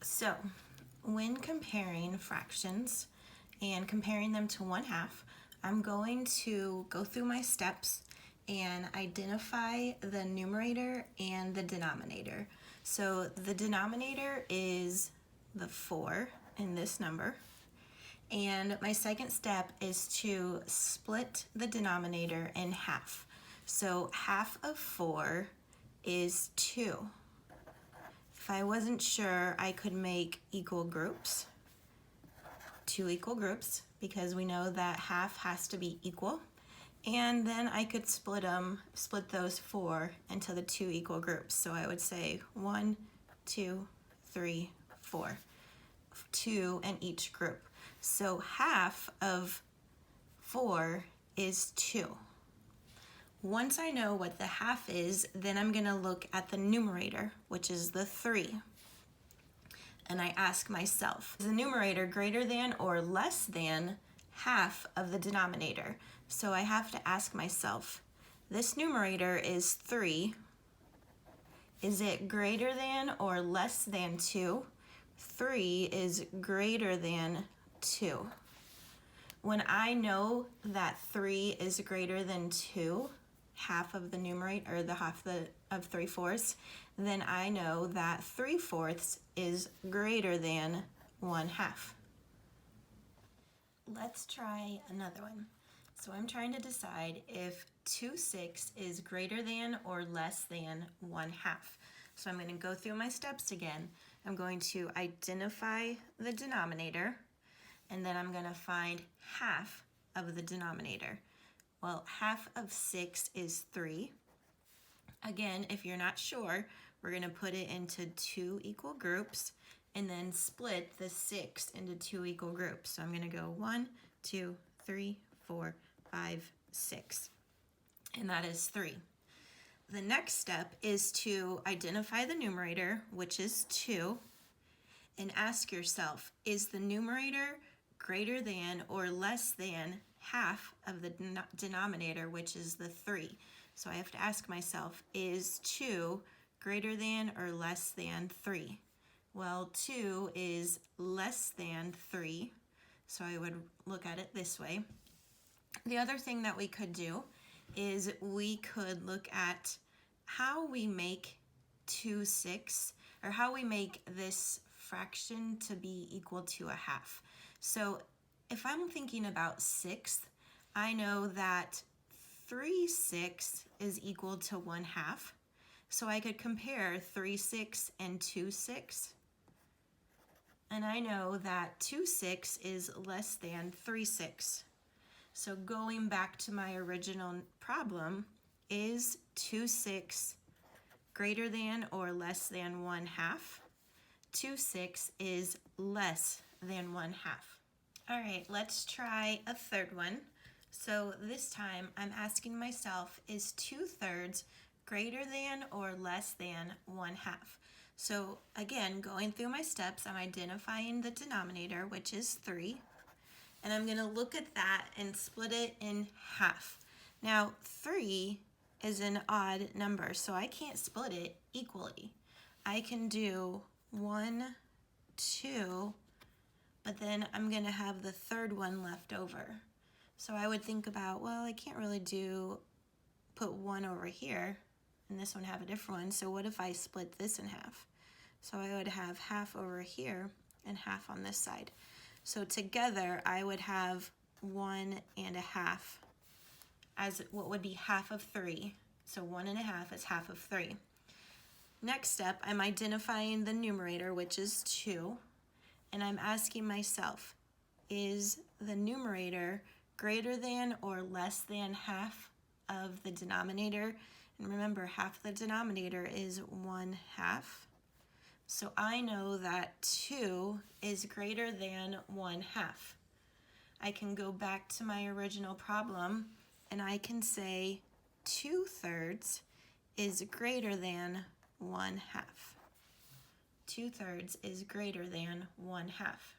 So, when comparing fractions and comparing them to 1/2, I'm going to go through my steps and identify the numerator and the denominator. So the denominator is the 4 in this number. And my second step is to split the denominator in half. So half of 4 is 2. If I wasn't sure, I could make equal groups, 2 equal groups, because we know that half has to be equal. And then I could split those 4 into the 2 equal groups. So I would say 1, 2, 3, 4, 2 in each group. So half of 4 is 2. Once I know what the half is, then I'm going to look at the numerator, which is the 3. And I ask myself, is the numerator greater than or less than half of the denominator? So I have to ask myself, this numerator is 3. Is it greater than or less than 2? 3 is greater than 2. When I know that 3 is greater than 2, half of the numerator, or the half of 3/4, then I know that 3/4 is greater than 1/2. Let's try another one. So I'm trying to decide if 2/6 is greater than or less than 1/2. So I'm going to go through my steps again. I'm going to identify the denominator, and then I'm going to find half of the denominator. Well, half of 6 is 3. Again, if you're not sure, we're going to put it into 2 equal groups and then split the 6 into 2 equal groups. So I'm going to go 1, 2, 3, 4, 5, 6. And that is 3. The next step is to identify the numerator, which is 2, and ask yourself, is the numerator greater than or less than half of the denominator, which is the 3? So I have to ask myself, is 2 greater than or less than 3? Well, 2 is less than 3, so I would look at it this way. The other thing that we could do is we could look at how we make 2/6, or how we make this fraction to be equal to 1/2. So if I'm thinking about 6th, I know that 3/6 is equal to 1/2. So I could compare 3/6 and 2/6. And I know that 2/6 is less than 3/6. So going back to my original problem, is 2/6 greater than or less than 1/2? 2/6 is less than 1/2. All right, let's try a third one. So this time I'm asking myself, is 2/3 greater than or less than 1/2? So again, going through my steps, I'm identifying the denominator, which is 3, and I'm going to look at that and split it in half. Now 3 is an odd number, so I can't split it equally. I can do 1, 2, but then I'm going to have the third one left over. So I would think about, well, I can't really put 1 over here and this one have a different one. So what if I split this in half? So I would have half over here and half on this side. So together I would have 1 1/2 as what would be half of 3. So 1 1/2 is half of 3. Next step, I'm identifying the numerator, which is 2. And I'm asking myself, is the numerator greater than or less than half of the denominator? And remember, half of the denominator is 1/2. So I know that 2 is greater than 1/2. I can go back to my original problem and I can say 2/3 is greater than 1/2. 2/3 is greater than 1/2.